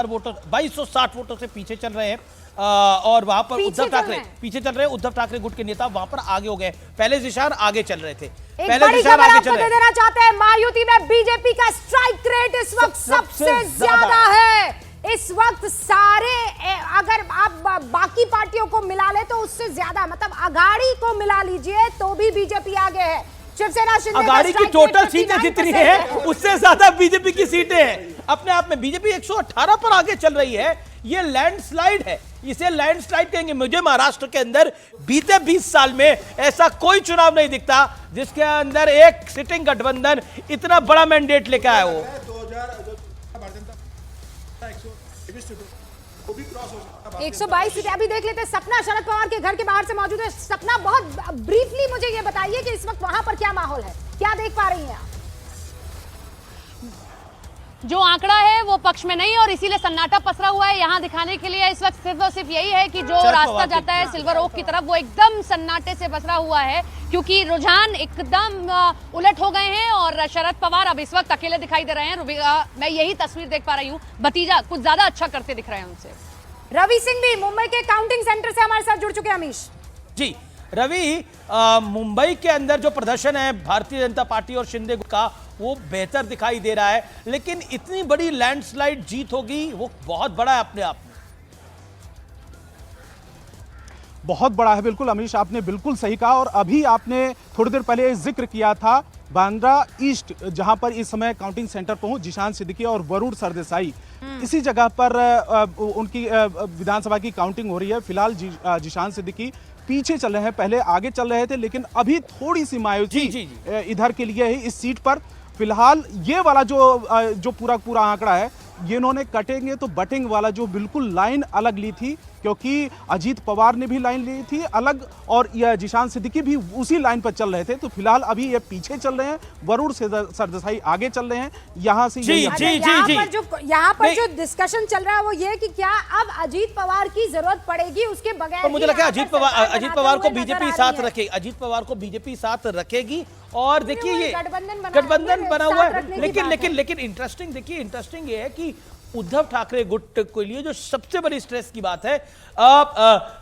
वोटों 2260 वोटों से पीछे चल रहे हैं और वहां पर उद्धव ठाकरे पीछे चल रहे हैं। उद्धव ठाकरे गुट के नेता वहां पर आगे हो गए। पहले जिशान आगे चल रहे थे, पहले जिशान आगे चल रहे थे। देना चाहते हैं महायुति में बीजेपी का स्ट्राइक रेट इस वक्त सबसे ज्यादा है। इस वक्त सारे अगर आप बाकी पार्टियों को मिला ले तो उससे ज्यादा, मतलब अघाड़ी को मिला लीजिए तो भी बीजेपी आगे है। शिवसेना अघाड़ी की टोटल सीटें जितनी है उससे ज्यादा बीजेपी की सीटें हैं। अपने आप में बीजेपी 118 पर आगे चल रही है। ये लैंडस्लाइड है, इसे लैंडस्लाइड कहेंगे। मुझे महाराष्ट्र के अंदर बीते 20 साल में ऐसा कोई चुनाव नहीं दिखता जिसके अंदर एक सिटिंग गठबंधन इतना बड़ा मैंडेट लेकर आया हो। 122 सीटें अभी देख लेते हैं। सपना शरद पवार के घर के बाहर से मौजूद है। सपना, बहुत ब्रीफली मुझे ये बताइए कि इस वक्त वहां पर क्या माहौल है, क्या देख पा रही हैं आप? जो आंकड़ा है वो पक्ष में नहीं और इसीलिए सन्नाटा पसरा हुआ है। यहाँ दिखाने के लिए इस वक्त सिर्फ और सिर्फ यही है कि जो रास्ता जाता है सिल्वर ओक की तरफ वो एकदम सन्नाटे से पसरा हुआ है, क्योंकि रुझान एकदम उलट हो गए हैं और शरद पवार अब इस वक्त अकेले दिखाई दे रहे हैं। मैं यही तस्वीर देख पा रही हूँ, भतीजा कुछ ज्यादा अच्छा करते दिख रहे हैं उनसे। रवि सिंह भी मुंबई के काउंटिंग सेंटर से हमारे साथ जुड़ चुके हैं। अमीश जी, रवि, मुंबई के अंदर जो प्रदर्शन है भारतीय जनता पार्टी और शिंदे का वो बेहतर दिखाई दे रहा है, लेकिन इतनी बड़ी लैंडस्लाइड जीत होगी वो बहुत बड़ा है अपने आप में। बहुत बड़ा है, बिल्कुल अमीश, आपने बिल्कुल सही कहा। और अभी आपने थोड़ी देर पहले जिक्र किया था बांद्रा ईस्ट, जहां पर इस समय काउंटिंग सेंटर पहुंच जिशान सिद्दीकी और वरुण सरदेसाई, इसी जगह पर उनकी विधानसभा की काउंटिंग हो रही है। फिलहाल जिशान सिद्दीकी पीछे चल रहे हैं, पहले आगे चल रहे थे, लेकिन अभी थोड़ी सी मायूसी इधर के लिए है इस सीट पर। फिलहाल ये वाला जो पूरा आंकड़ा है, ये इन्होंने कटेंगे तो बटेंगे वाला जो बिल्कुल लाइन अलग ली थी, क्योंकि अजीत पवार ने भी लाइन ली थी अलग और यह जिशान सिद्दीकी भी उसी लाइन पर चल रहे थे। तो फिलहाल अभी ये पीछे चल रहे हैं, वरुण सरदेसाई आगे चल रहे हैं। यहाँ से यहाँ पर जो डिस्कशन चल रहा है वो ये कि क्या अब अजीत पवार की जरूरत पड़ेगी उसके बगैर। तो मुझे लगता है अजीत पवार को बीजेपी साथ रखेगी, अजीत पवार को बीजेपी साथ रखेगी। और देखिए ये गठबंधन बना हुआ है, लेकिन इंटरेस्टिंग, देखिए इंटरेस्टिंग ये है कि उद्धव ठाकरे गुट के लिए जो सबसे बड़ी स्ट्रेस की बात है,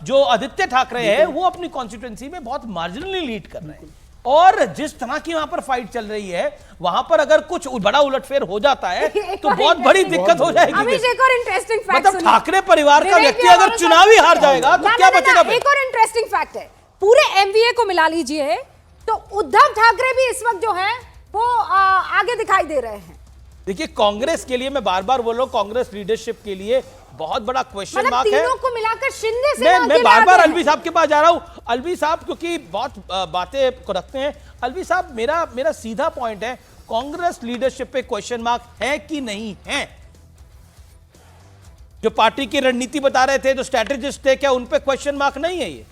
जो आदित्य ठाकरे है वो अपनी कॉन्स्टिट्यूएंसी में बहुत मार्जिनली लीड कर रहे हैं। और जिस तरह की वहां पर फाइट चल रही है, वहां पर अगर कुछ बड़ा उलटफेर हो जाता है तो बहुत बड़ी दिक्कत हो जाएगी। एक और इंटरेस्टिंग फैक्ट, मतलब ठाकरे परिवार का व्यक्ति अगर चुनावी हार जाएगा तो क्या बचेगा? एक और इंटरेस्टिंग फैक्ट है, पूरे एमवीए को मिला लीजिए तो उद्धव ठाकरे भी इस वक्त जो है वो आगे दिखाई दे रहे हैं। देखिए, कांग्रेस के लिए मैं बार-बार बोल रहा हूं, कांग्रेस लीडरशिप के लिए बहुत बड़ा क्वेश्चन मार्क है। तीनों को मिलाकर शिंदे से मैं बार-बार अलवी साहब के पास जा रहा हूं। अलवी साहब क्योंकि बहुत बातें को रखते हैं। अलवी साहब, मेरा सीधा पॉइंट है, कांग्रेस लीडरशिप पे क्वेश्चन मार्क है कि नहीं है? जो पार्टी की रणनीति बता रहे थे, जो स्ट्रेटेजिस्ट थे, क्या उन पे क्वेश्चन मार्क नहीं है? ये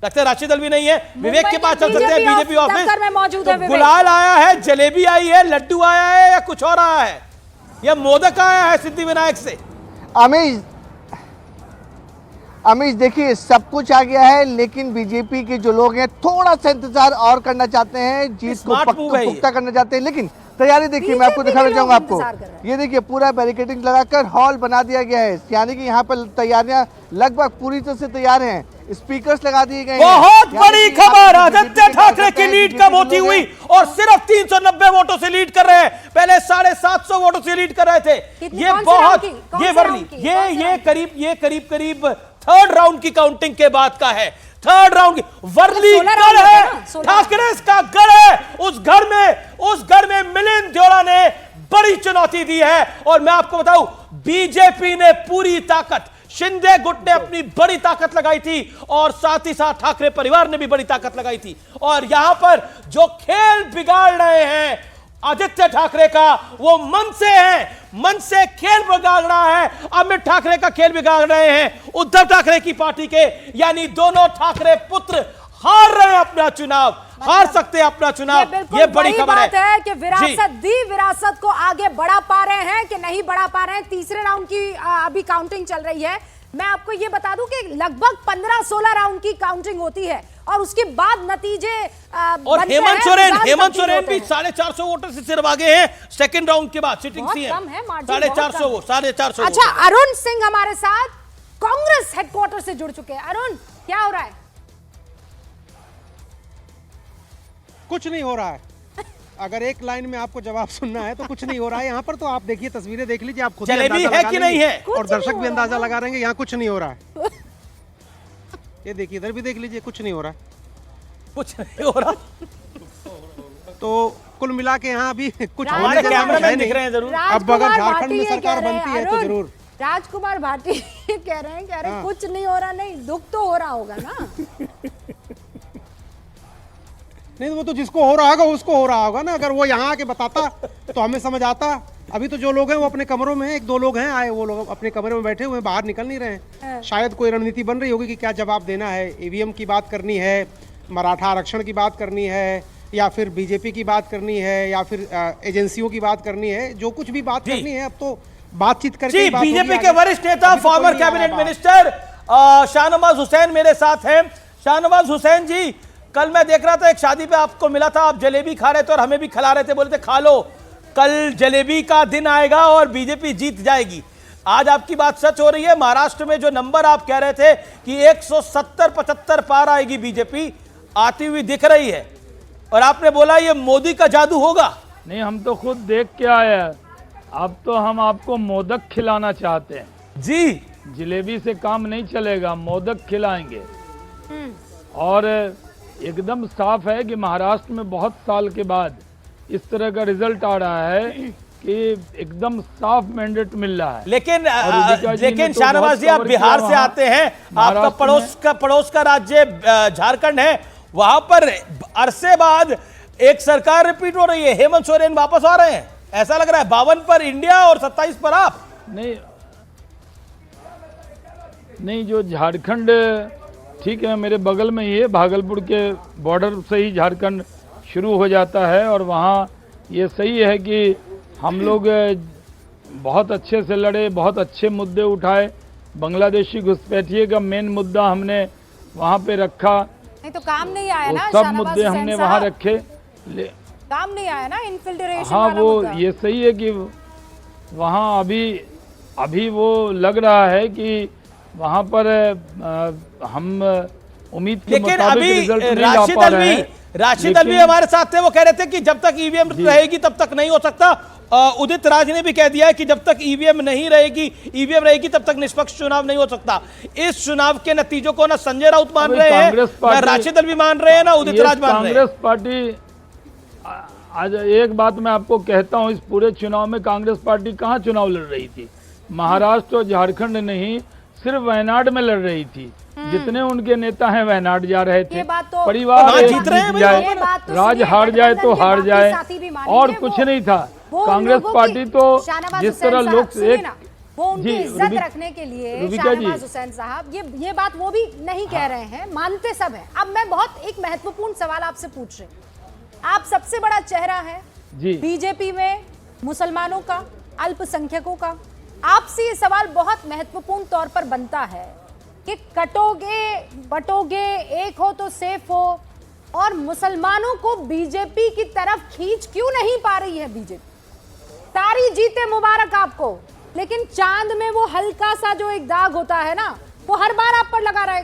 लगता है राशिद अलवी नहीं है, विवेक के पास चल सकते हैं बीजेपी ऑफिस। तो गुलाल आया है, जलेबी आई है, लड्डू आया है या कुछ और आया है, या मोदक आया है सिद्धिविनायक से? अमीश देखिए, सब कुछ आ गया है, लेकिन बीजेपी के जो लोग हैं थोड़ा सा इंतजार और करना चाहते हैं, जीत को पुख्ता करना चाहते हैं। लेकिन तैयारी देखिए, मैं आपको दिखाना चाहूंगा। आपको ये देखिए, पूरा बैरिकेडिंग लगाकर हॉल बना दिया गया है, यानी कि यहाँ पर तैयारियां लगभग पूरी तरह से तैयार हैं। स्पीकर्स लगा दिए गए हैं। बहुत बड़ी खबर, आदित्य ठाकरे की लीड कम होती हुई और सिर्फ 390 वोटों से लीड कर रहे हैं। पहले 750 वोटों से लीड कर रहे थे। ये बहुत, ये करीब थर्ड राउंड की काउंटिंग के बाद का है। थर्ड राउंड की वर्ली गढ़ है, ठाकरे का गढ़ है। उस घर में मिलिंद देओला ने बड़ी चुनौती दी है। और मैं आपको बताऊं, बीजेपी ने पूरी ताकत, शिंदे गुट ने अपनी बड़ी ताकत लगाई थी और साथ ही साथ ठाकरे परिवार ने भी बड़ी ताकत लगाई थी। और यहां पर जो खेल बिगाड़ रहे हैं आदित्य ठाकरे का, वो मन से है, मन से खेल बिगाड़ रहा है। अमित ठाकरे का खेल बिगाड़ रहे हैं उद्धव ठाकरे की पार्टी के, यानी दोनों ठाकरे पुत्र हार रहे हैं अपना चुनाव, हार सकते हैं अपना चुनाव। ये बड़ी खबर है कि विरासत को आगे बढ़ा पा रहे हैं कि नहीं बढ़ा पा रहे हैं। तीसरे राउंड की अभी काउंटिंग चल रही है। मैं आपको ये बता दूं कि लगभग 15-16 राउंड की काउंटिंग होती है और उसके बाद नतीजे और हेमंत सोरेन भी 450 वोटर से सिर्फ आगे हैं सेकंड राउंड के बाद सिटिंग सीएम 450 अच्छा, अरुण सिंह हमारे साथ कांग्रेस हेडक्वार्टर से जुड़ चुके हैं। अरुण, क्या हो रहा है? कुछ नहीं हो रहा है। अगर एक लाइन में आपको जवाब सुनना है तो कुछ नहीं हो रहा है यहाँ पर। तो आप देखिए, तस्वीरें देख लीजिए, आप खुद जलेबी है कि नहीं है, और दर्शक भी अंदाजा लगा रहे हैं यहाँ कुछ नहीं हो रहा है। ये देखिए, इधर भी देख लीजिए, कुछ नहीं हो रहा है, कुछ नहीं हो रहा। तो कुल मिला के यहाँ अभी कुछ हमारे कैमरामैन दिख रहे हैं जरूर। अब अगर झारखंड में सरकार बनती है तो जरूर। राजकुमार भाटी कह रहे हैं कुछ नहीं हो रहा। नहीं, दुख तो हो रहा होगा ना। नहीं, वो तो जिसको हो रहा होगा उसको हो रहा होगा ना। अगर वो यहाँ आके बताता तो हमें समझ आता। अभी तो जो लोग हैं वो अपने कमरों में हैं, 1-2 लोग हैं आए, वो लोग अपने कमरे में बैठे हुए हैं, बाहर निकल नहीं रहे हैं। शायद कोई रणनीति बन रही होगी कि क्या जवाब देना है, ईवीएम की बात करनी है, मराठा आरक्षण की बात करनी है, या फिर बीजेपी की बात करनी है, या फिर एजेंसियों की बात करनी है। जो कुछ भी बात करनी है अब तो बातचीत करके। बीजेपी के वरिष्ठ नेता former cabinet minister Shahnawaz Hussain मेरे साथ हैं। शाहनवाज हुसैन जी, कल मैं देख रहा था एक शादी पे आपको मिला था, आप जलेबी खा रहे थे और हमें भी खिला रहे थे, बोले थे खा लो, कल जलेबी का दिन आएगा और बीजेपी जीत जाएगी। आज आपकी बात सच हो रही है। महाराष्ट्र में जो नंबर आप कह रहे थे कि 170-75 पार आएगी बीजेपी, आती हुई दिख रही है, और आपने बोला ये मोदी का जादू होगा। नहीं, हम तो खुद देख के आए हैं। अब तो हम आपको मोदक खिलाना चाहते हैं जी। जलेबी से काम नहीं चलेगा, मोदक खिलाएंगे। और एकदम साफ है कि महाराष्ट्र में बहुत साल के बाद इस तरह का रिजल्ट आ रहा है कि एकदम साफ मैंडेट मिल रहा है। लेकिन शाहनवाज जी, आप बिहार से आते हैं, आपका पड़ोस का राज्य झारखंड है, वहां पर अरसे बाद एक सरकार रिपीट हो रही है, हेमंत सोरेन वापस आ रहे हैं, ऐसा लग रहा है। 52 पर इंडिया और 27 पर आप। नहीं, जो झारखंड ठीक है, मेरे बगल में ही है, भागलपुर के बॉर्डर से ही झारखंड शुरू हो जाता है, और वहाँ ये सही है कि हम लोग बहुत अच्छे से लड़े, बहुत अच्छे मुद्दे उठाए। बांग्लादेशी घुसपैठिए का मेन मुद्दा हमने वहाँ पे रखा। नहीं तो काम नहीं आया ना, सब मुद्दे हमने वहाँ रखे, काम नहीं आया ना, इन्फिल्ट्रेशन हाँ वाला वो मुद्दा। ये सही है कि वहाँ अभी वो लग रहा है कि वहाँ पर हम उम्मीद के मुताबिक रिजल्ट नहीं ला पा रहे हैं। राशिद अलवी हमारे साथ थे, वो कह रहे थे कि जब तक ईवीएम रहेगी तब तक नहीं हो सकता। उदित राज ने भी कह दिया है कि जब तक ईवीएम नहीं रहेगी, ईवीएम रहेगी तब तक निष्पक्ष चुनाव नहीं हो सकता। इस चुनाव के नतीजों को ना संजय राउत मान रहे हैं, ना राशिद अलवी मान रहे हैं, ना उदित राज मान रहे हैं। कांग्रेस पार्टी, आज एक बात मैं आपको कहता हूं, इस पूरे चुनाव में कांग्रेस पार्टी कहां चुनाव लड़ रही थी? महाराष्ट्र और झारखंड नहीं, सिर्फ वायनाड में लड़ रही थी। जितने उनके नेता हैं वायनाड जा रहे थे। परिवार जीत जाए, राज हार जाए तो हार जाए, और कुछ नहीं था। कांग्रेस पार्टी तो जिस तरह लोग एक वो उनकी इज्जत रखने के लिए, शाहनवाज हुसैन साहब, ये बात वो भी नहीं कह रहे हैं, मानते सब हैं। अब मैं बहुत एक महत्वपूर्ण सवाल आपसे पूछ रही हूँ। आप सबसे बड़ा चेहरा है बीजेपी में, मुसलमानों का, अल्पसंख्यकों का। आपसे ये सवाल बहुत महत्वपूर्ण तौर पर बनता है कि कटोगे बटोगे, एक हो तो सेफ हो, और मुसलमानों को बीजेपी की तरफ खींच क्यों नहीं पा रही है बीजेपी? सारी जीते मुबारक आपको, लेकिन चांद में वो हल्का सा जो एक दाग होता है ना, वो हर बार आप पर लगा रहेगा।